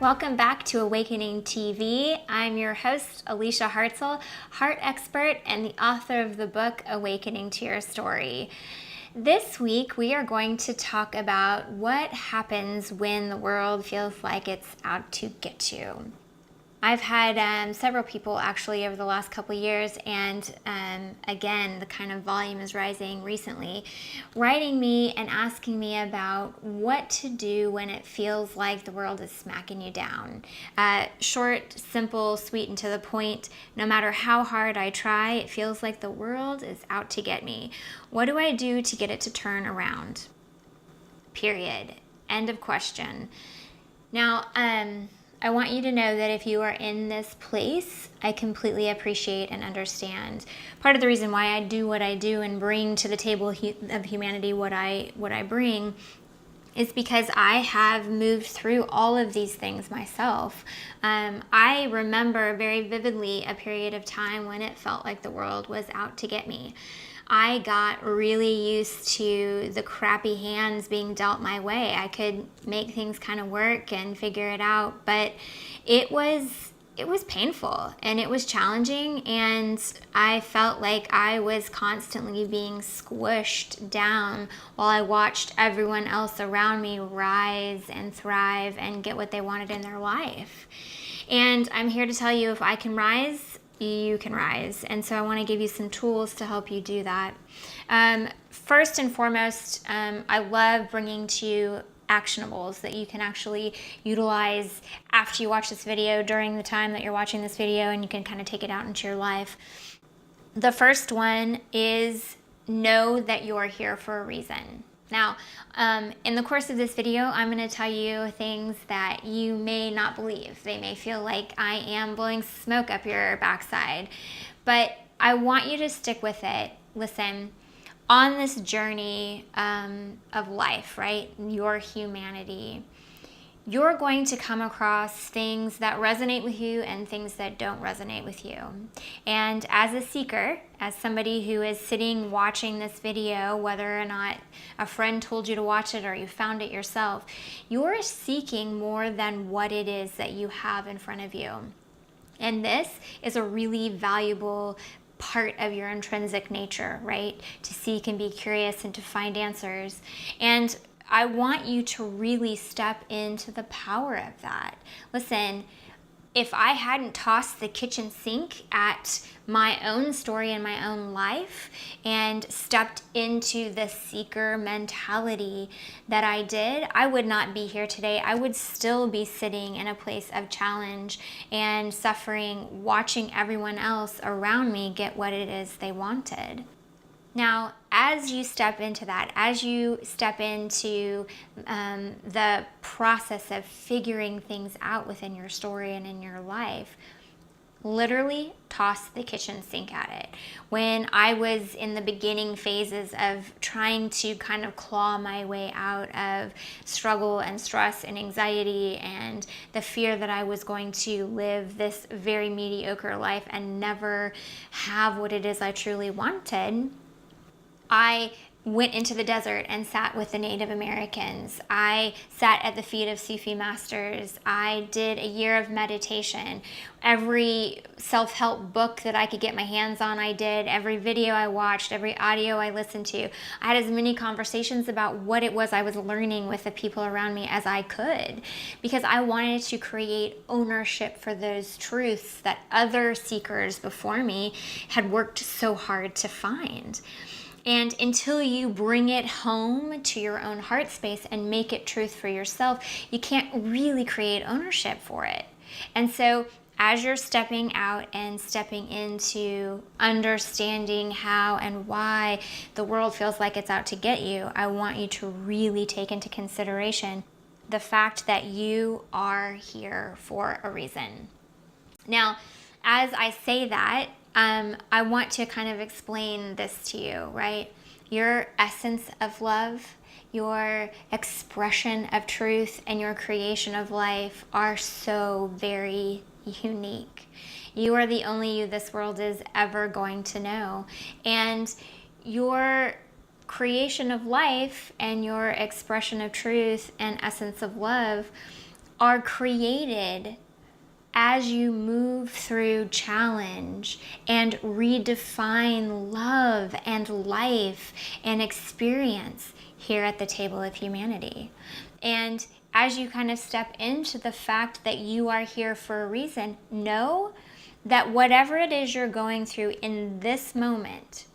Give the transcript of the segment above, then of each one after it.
Welcome back to Awakening TV. I'm your host, Alicia Hartzell, heart expert and the author of the book, Awakening to Your Story. This week, we are going to talk about what happens when the world feels like it's out to get you. I've had several people actually over the last couple years, and again, the kind of volume is rising recently, writing me and asking me about what to do when it feels like the world is smacking you down. Short, simple, sweet, and to the point. No matter how hard I try, it feels like the world is out to get me. What do I do to get it to turn around? Period. End of question. Now, I want you to know that if you are in this place, I completely appreciate and understand. Part of the reason why I do what I do and bring to the table of humanity what I bring is because I have moved through all of these things myself. I remember very vividly a period of time when it felt like the world was out to get me. I got really used to the crappy hands being dealt my way. I could make things kind of work and figure it out, but it was painful and it was challenging, and I felt like I was constantly being squished down while I watched everyone else around me rise and thrive and get what they wanted in their life. And I'm here to tell you, if I can rise, you can rise. And so I want to give you some tools to help you do that. First and foremost, I love bringing to you actionables that you can actually utilize after you watch this video, during the time that you're watching this video, and you can kind of take it out into your life. The first one is know that you're here for a reason. Now, in the course of this video, I'm going to tell you things that you may not believe. They may feel like I am blowing smoke up your backside, but I want you to stick with it. Listen, on this journey of life, right, your humanity, you're going to come across things that resonate with you and things that don't resonate with you. And as a seeker, as somebody who is sitting watching this video, whether or not a friend told you to watch it or you found it yourself, you're seeking more than what it is that you have in front of you. And this is a really valuable part of your intrinsic nature, right? To seek and be curious and to find answers. And I want you to really step into the power of that. Listen, if I hadn't tossed the kitchen sink at my own story and my own life and stepped into the seeker mentality that I did, I would not be here today. I would still be sitting in a place of challenge and suffering, watching everyone else around me get what it is they wanted. Now, as you step into that, as you step into the process of figuring things out within your story and in your life, literally toss the kitchen sink at it. When I was in the beginning phases of trying to kind of claw my way out of struggle and stress and anxiety and the fear that I was going to live this very mediocre life and never have what it is I truly wanted, I went into the desert and sat with the Native Americans. I sat at the feet of Sufi masters. I did a year of meditation. Every self-help book that I could get my hands on, I did. Every video I watched, every audio I listened to. I had as many conversations about what it was I was learning with the people around me as I could, because I wanted to create ownership for those truths that other seekers before me had worked so hard to find. And until you bring it home to your own heart space and make it truth for yourself, you can't really create ownership for it. And so as you're stepping out and stepping into understanding how and why the world feels like it's out to get you, I want you to really take into consideration the fact that you are here for a reason. Now, as I say that, I want to kind of explain this to you, right? Your essence of love, your expression of truth, and your creation of life are so very unique. You are the only you this world is ever going to know. And your creation of life and your expression of truth and essence of love are created as you move through challenge and redefine love and life and experience here at the table of humanity. And as you kind of step into the fact that you are here for a reason, know that whatever it is you're going through in this moment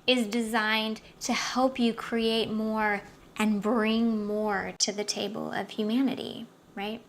is designed to help you create more and bring more to the table of humanity, right?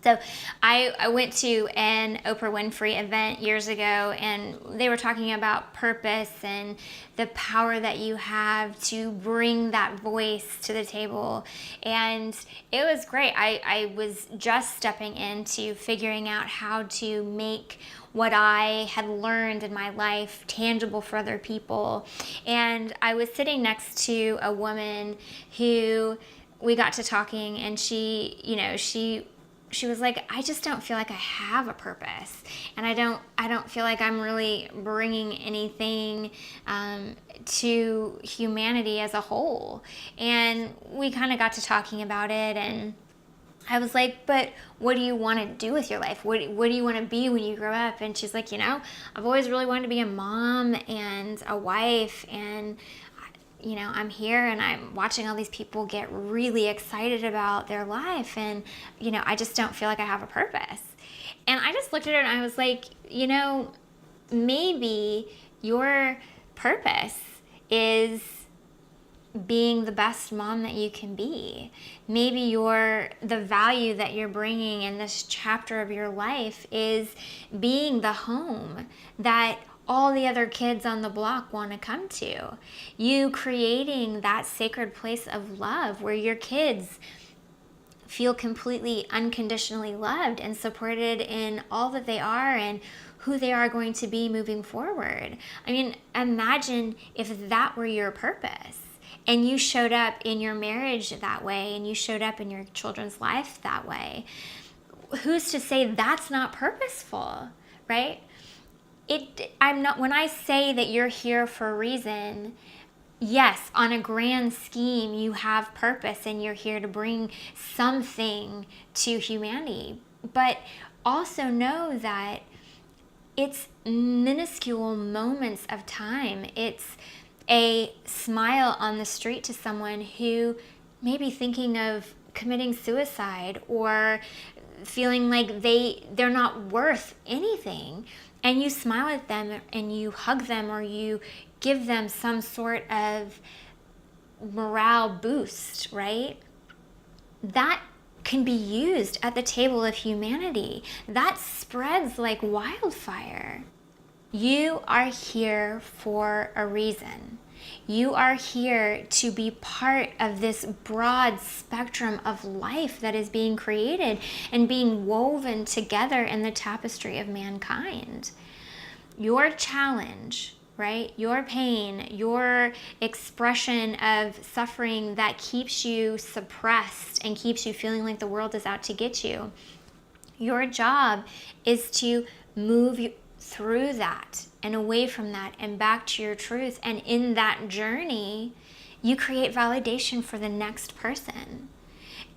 So I went to an Oprah Winfrey event years ago, and they were talking about purpose and the power that you have to bring that voice to the table. And it was great. I was just stepping into figuring out how to make what I had learned in my life tangible for other people. And I was sitting next to a woman who we got to talking, and she was like, I just don't feel like I have a purpose, and I don't feel like I'm really bringing anything to humanity as a whole. And we kind of got to talking about it, and I was like, but what do you want to do with your life? What do you want to be when you grow up? And she's like, I've always really wanted to be a mom and a wife, and I'm here and I'm watching all these people get really excited about their life, and, I just don't feel like I have a purpose. And I just looked at her and I was like, maybe your purpose is being the best mom that you can be. Maybe the value that you're bringing in this chapter of your life is being the home that all the other kids on the block want to come to. You creating that sacred place of love where your kids feel completely unconditionally loved and supported in all that they are and who they are going to be moving forward. I mean, imagine if that were your purpose, and you showed up in your marriage that way, and you showed up in your children's life that way. Who's to say that's not purposeful, right? When I say that you're here for a reason, yes, on a grand scheme, you have purpose and you're here to bring something to humanity. But also know that it's minuscule moments of time. It's a smile on the street to someone who may be thinking of committing suicide or feeling like they're not worth anything. And you smile at them and you hug them, or you give them some sort of morale boost, right? That can be used at the table of humanity. That spreads like wildfire. You are here for a reason. You are here to be part of this broad spectrum of life that is being created and being woven together in the tapestry of mankind. Your challenge, right? Your pain, your expression of suffering that keeps you suppressed and keeps you feeling like the world is out to get you. Your job is to move you through that and away from that and back to your truth. And in that journey, you create validation for the next person.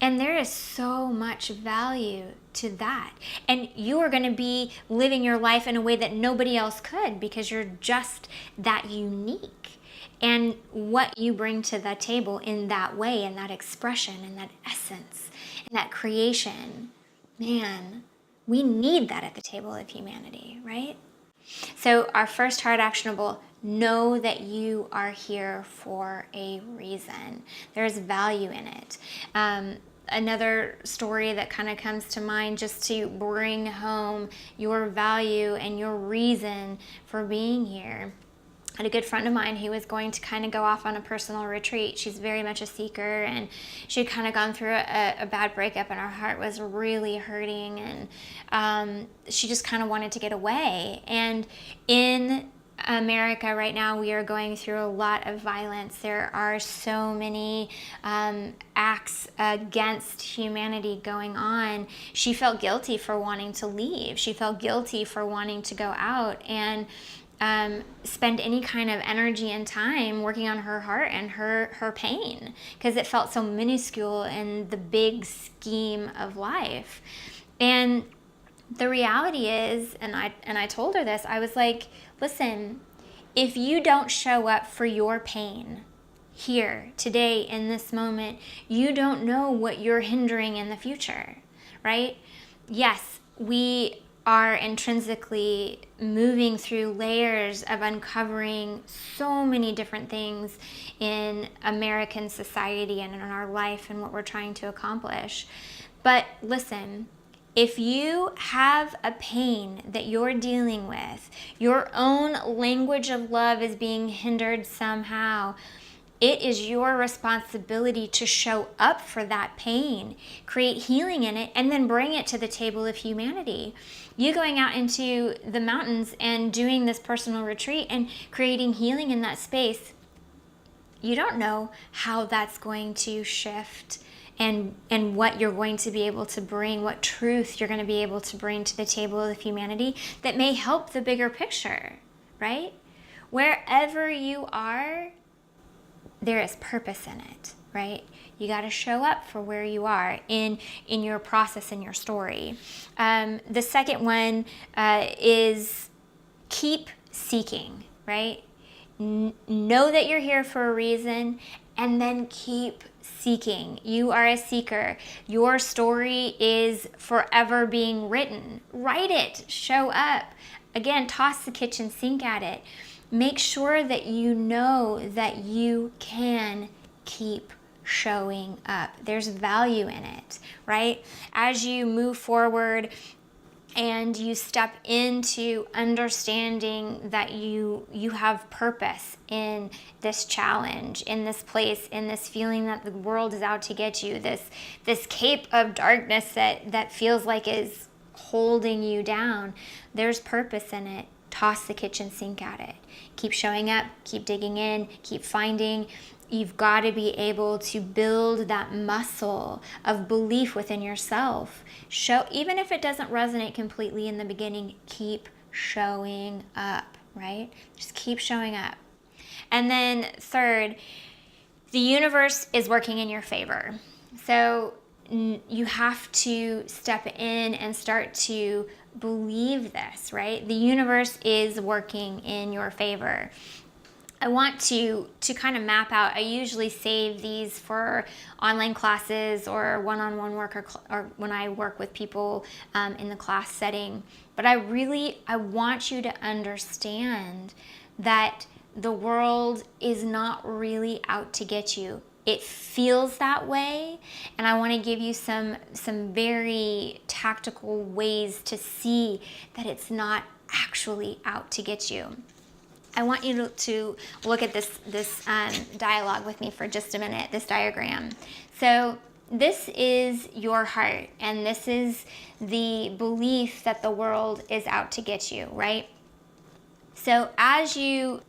And there is so much value to that. And you are going to be living your life in a way that nobody else could, because you're just that unique. And what you bring to the table in that way, in that expression, in that essence, in that creation, man, we need that at the table of humanity, right? So our first hard actionable: know that you are here for a reason. There's value in it. Another story that kind of comes to mind, just to bring home your value and your reason for being here. I had a good friend of mine who was going to kind of go off on a personal retreat. She's very much a seeker, and she had kind of gone through a bad breakup, and her heart was really hurting, and she just kind of wanted to get away. And in America right now, we are going through a lot of violence. There are so many acts against humanity going on. She felt guilty for wanting to leave. She felt guilty for wanting to go out, and spend any kind of energy and time working on her heart and her pain, because it felt so minuscule in the big scheme of life. And the reality is, and I told her this, I was like, listen, if you don't show up for your pain here, today, in this moment, you don't know what you're hindering in the future, right? Yes, we are intrinsically moving through layers of uncovering so many different things in American society and in our life and what we're trying to accomplish. But listen, if you have a pain that you're dealing with, your own language of love is being hindered somehow, it is your responsibility to show up for that pain, create healing in it, and then bring it to the table of humanity. You going out into the mountains and doing this personal retreat and creating healing in that space, you don't know how that's going to shift and what you're going to be able to bring, what truth you're going to be able to bring to the table of humanity that may help the bigger picture, right? Wherever you are, there is purpose in it, right? You got to show up for where you are in your process, in your story. The second one is keep seeking, right? Know that you're here for a reason, and then keep seeking. You are a seeker. Your story is forever being written. Write it. Show up. Again, toss the kitchen sink at it. Make sure that you know that you can keep showing up. There's value in it, right? As you move forward and you step into understanding that you have purpose in this challenge, in this place, in this feeling that the world is out to get you, this cape of darkness that feels like is holding you down, there's purpose in it. Toss the kitchen sink at it. Keep showing up, keep digging in, keep finding. You've got to be able to build that muscle of belief within yourself. Even if it doesn't resonate completely in the beginning, keep showing up, right? Just keep showing up. And then third, the universe is working in your favor. So you have to step in and start to believe this, right? The universe is working in your favor. I want to kind of map out. I usually save these for online classes or one-on-one work or when I work with people in the class setting. But I want you to understand that the world is not really out to get you. It feels that way, and I want to give you some very tactical ways to see that it's not actually out to get you. I want you to look at this dialogue with me for just a minute, this diagram. So this is your heart, and this is the belief that the world is out to get you, right? So as you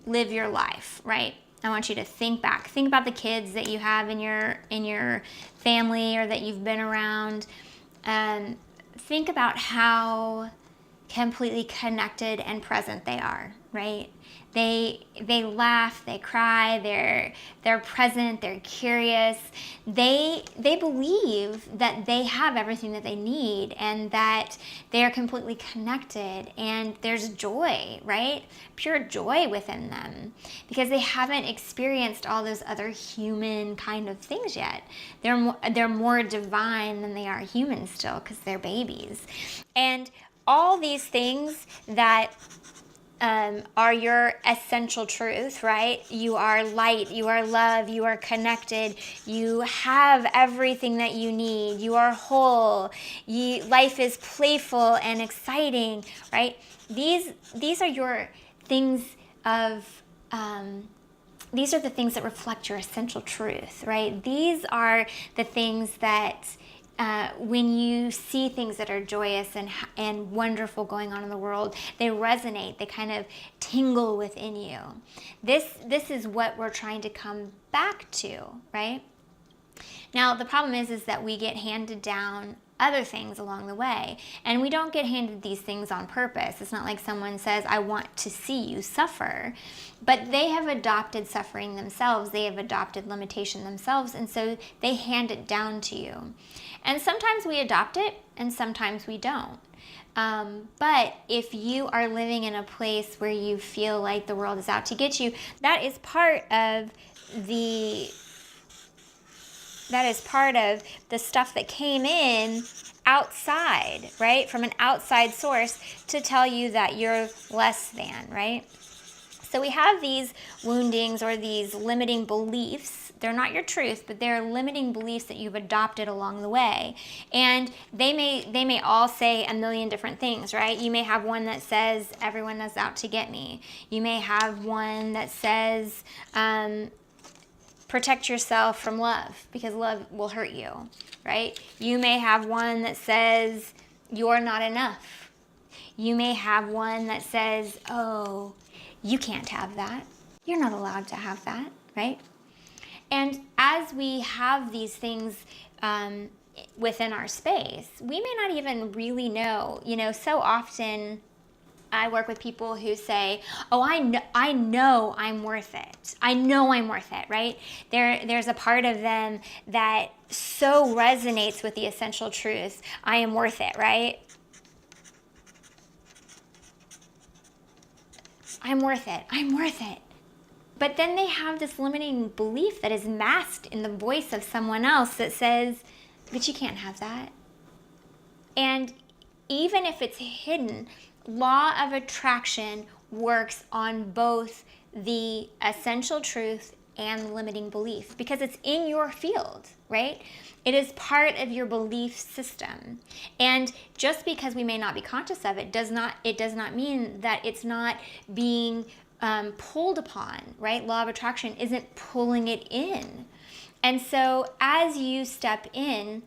live your life, right? I want you to think back. Think about the kids that you have in your family or that you've been around. Think about how completely connected and present they are, right? They laugh, they cry, they're present, they're curious. They believe that they have everything that they need and that they are completely connected, and there's joy, right? Pure joy within them because they haven't experienced all those other human kind of things yet. They're more divine than they are human still because they're babies. And all these things that are your essential truth, right? You are light, you are love, you are connected, you have everything that you need, you are whole, life is playful and exciting, right? These are your things of, these are the things that reflect your essential truth, right? These are the things that when you see things that are joyous and wonderful going on in the world, they resonate, they kind of tingle within you. This is what we're trying to come back to, right? Now, the problem is that we get handed down other things along the way. And we don't get handed these things on purpose. It's not like someone says, I want to see you suffer. But they have adopted suffering themselves. They have adopted limitation themselves. And so they hand it down to you. And sometimes we adopt it and sometimes we don't. But if you are living in a place where you feel like the world is out to get you, that is part of the stuff that came in outside, right? From an outside source to tell you that you're less than, right? So we have these woundings or these limiting beliefs. They're not your truth, but they're limiting beliefs that you've adopted along the way. And they may all say a million different things, right? You may have one that says, everyone is out to get me. You may have one that says, protect yourself from love because love will hurt you, right? You may have one that says, you're not enough. You may have one that says, oh, you can't have that. You're not allowed to have that, right? And as we have these things within our space, we may not even really know. So often I work with people who say, oh, I know I'm worth it. I know I'm worth it, right? There's a part of them that so resonates with the essential truth. I am worth it, right? I'm worth it. I'm worth it. But then they have this limiting belief that is masked in the voice of someone else that says, but you can't have that. And even if it's hidden, law of attraction works on both the essential truth and the limiting belief because it's in your field, right? It is part of your belief system. And just because we may not be conscious of it does not mean that it's not being pulled upon, right? Law of attraction isn't pulling it in. And so as you step in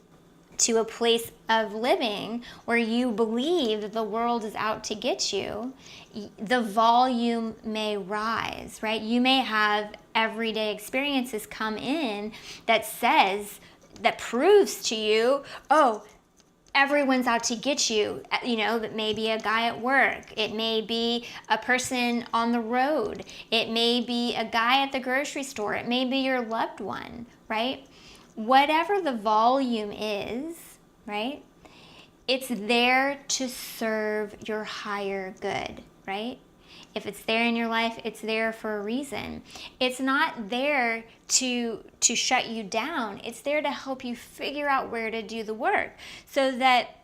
to a place of living where you believe that the world is out to get you, the volume may rise, right? You may have everyday experiences come in that proves to you, oh, everyone's out to get you. That may be a guy at work. It may be a person on the road. It may be a guy at the grocery store. It may be your loved one, right? Whatever the volume is, right? It's there to serve your higher good, right? If it's there in your life, it's there for a reason. It's not there to shut you down. It's there to help you figure out where to do the work so that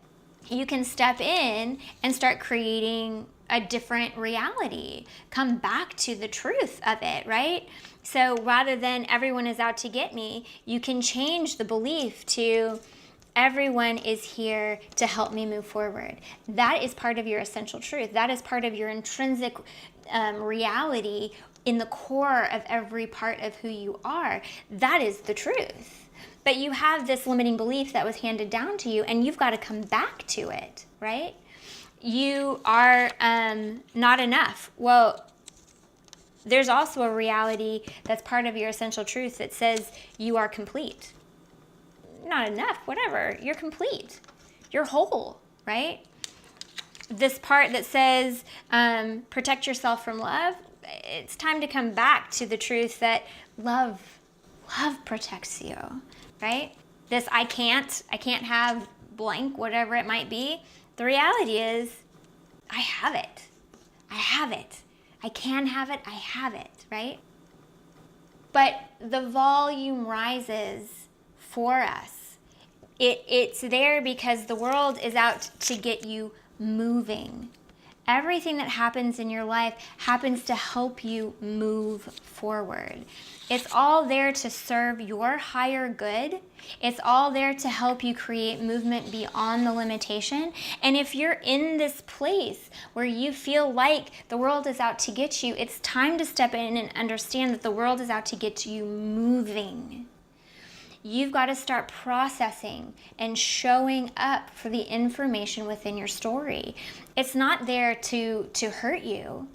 you can step in and start creating a different reality. Come back to the truth of it, right? So rather than everyone is out to get me, you can change the belief to everyone is here to help me move forward. That is part of your essential truth. That is part of your intrinsic reality in the core of every part of who you are. That is the truth. But you have this limiting belief that was handed down to you, and you've got to come back to it, right? You are not enough. Well, there's also a reality that's part of your essential truth that says you are complete. Not enough, whatever. You're complete. You're whole, right? This part that says protect yourself from love, it's time to come back to the truth that love protects you, right? This I can't have blank, whatever it might be. The reality is I have it. I have it. I can have it. I have it, right? But the volume rises for us. It's there because the world is out to get you moving. Everything that happens in your life happens to help you move forward. It's all there to serve your higher good. It's all there to help you create movement beyond the limitation. And if you're in this place where you feel like the world is out to get you, it's time to step in and understand that the world is out to get you moving. You've got to start processing and showing up for the information within your story. It's not there to hurt you.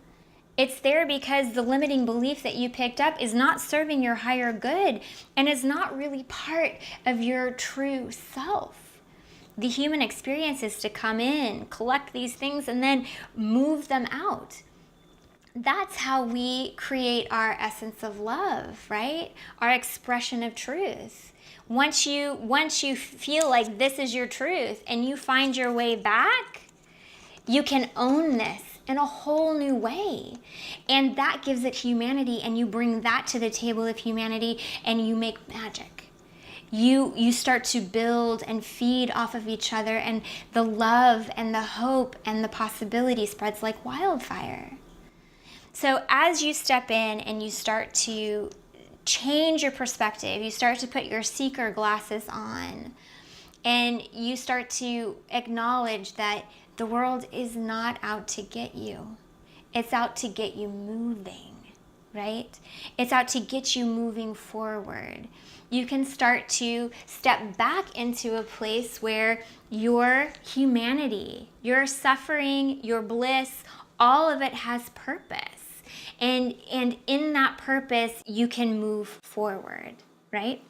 It's there because the limiting belief that you picked up is not serving your higher good and is not really part of your true self. The human experience is to come in, collect these things, and then move them out. That's how we create our essence of love, right? Our expression of truth. Once you feel like this is your truth and you find your way back, you can own this in a whole new way. And that gives it humanity, and you bring that to the table of humanity and you make magic. You start to build and feed off of each other, and the love and the hope and the possibility spreads like wildfire. So as you step in and you start to change your perspective, you start to put your seeker glasses on, and you start to acknowledge that the world is not out to get you. It's out to get you moving, right? It's out to get you moving forward. You can start to step back into a place where your humanity, your suffering, your bliss, all of it has purpose. And in that purpose, you can move forward, right?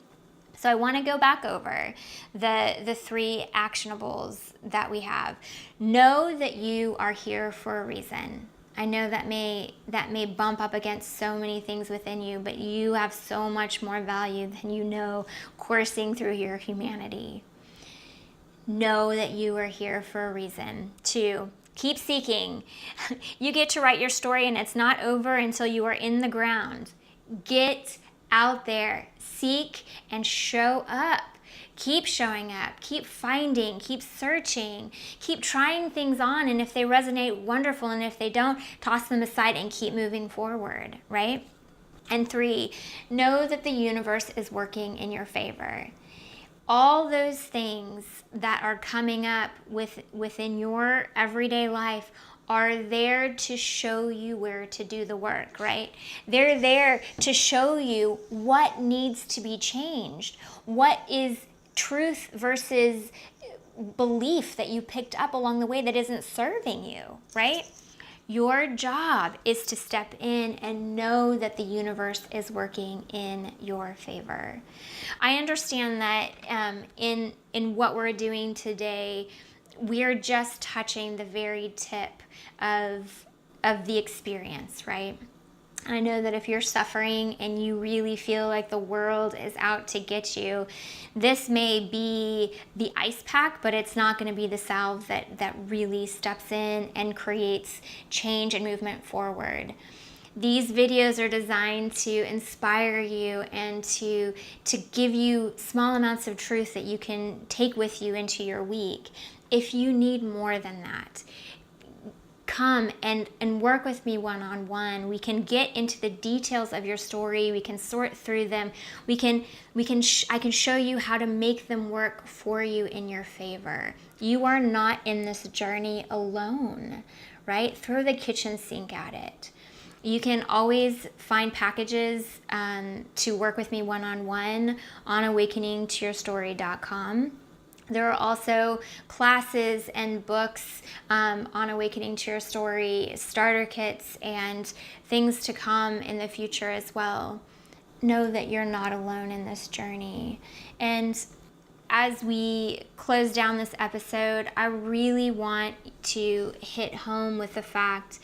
So I want to go back over the 3 actionables that we have. Know that you are here for a reason. I know that may bump up against so many things within you, but you have so much more value than you know coursing through your humanity. Know that you are here for a reason. 2, keep seeking. You get to write your story, and it's not over until you are in the ground. Get out there, seek and show up. Keep showing up, keep finding, keep searching, keep trying things on, and if they resonate, wonderful, and if they don't, toss them aside and keep moving forward, right? And 3, know that the universe is working in your favor. All those things that are coming up within your everyday life are there to show you where to do the work, right? They're there to show you what needs to be changed, what is truth versus belief that you picked up along the way that isn't serving you, right? Your job is to step in and know that the universe is working in your favor. I understand that in what we're doing today, we're just touching the very tip of the experience, right? I know that if you're suffering and you really feel like the world is out to get you, this may be the ice pack, but it's not going to be the salve that really steps in and creates change and movement forward. These videos are designed to inspire you and to give you small amounts of truth that you can take with you into your week. If you need more than that, come and work with me one-on-one. We can get into the details of your story. We can sort through them. I can show you how to make them work for you in your favor. You are not in this journey alone, right? Throw the kitchen sink at it. You can always find packages to work with me one-on-one on awakeningtoyourstory.com. There are also classes and books on Awakening to Your Story, starter kits, and things to come in the future as well. Know that you're not alone in this journey. And as we close down this episode, I really want to hit home with the fact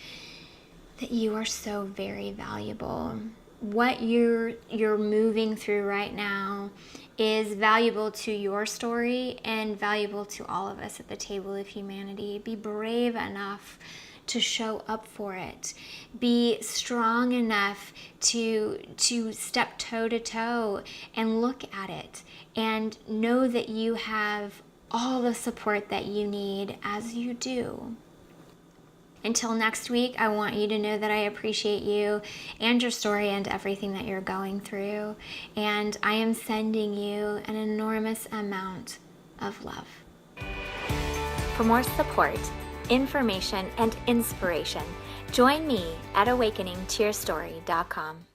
that you are so very valuable. What you're moving through right now is valuable to your story and valuable to all of us at the table of humanity. Be brave enough to show up for it. Be strong enough to step toe to toe and look at it, and know that you have all the support that you need as you do. Until next week, I want you to know that I appreciate you and your story and everything that you're going through. And I am sending you an enormous amount of love. For more support, information, and inspiration, join me at awakeningtoyourstory.com.